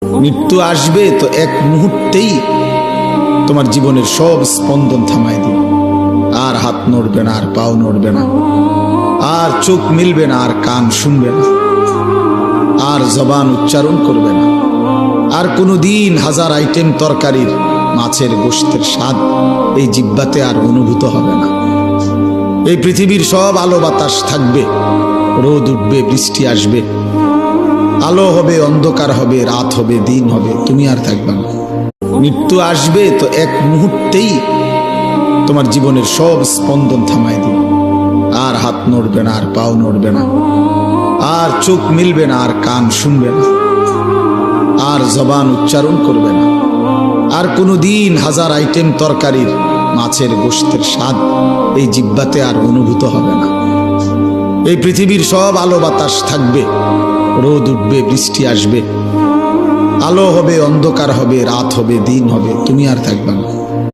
মৃত্যু আসবে তো এক মুহূর্তেই তোমার জীবনের সব স্পন্দন থামায় দিবে। আর হাত নড়বে না, আর পাও নড়বে না, আর চোখ মিলবে না, আর কান শুনবে না, আর জবান উচ্চারণ করবে না, আর কোনোদিন হাজার আইটেম তরকারির মাছের গোশতের স্বাদ এই জিহ্বাতে আর অনুভূত হবে না। এই পৃথিবীর সব আলো বাতাস থাকবে, রোদ উঠবে, বৃষ্টি আসবে, আলো হবে, অন্ধকার হবে, রাত হবে, দিন হবে, তুমি আর থাকবে না। মৃত্যু আসবে তো এক মুহূর্তেই তোমার জীবনের সব স্পন্দন থামায় দিবে। আর হাত নড়বে না, আর পাও নড়বে না, আর চোখ মিলবে না, আর কান শুনবে না, আর জবান উচ্চারণ করবে না, আর কোনোদিন হাজার আইটেম তরকারির মাছের গোশতের স্বাদ এই জিহ্বাতে আর অনুভূত হবে না। এই পৃথিবীর সব আলো বাতাস থাকবে, রোদ উঠবে, বৃষ্টি আসবে, আলো হবে, অন্ধকার হবে, রাত হবে, দিন হবে, তুমি আর থাকবে না।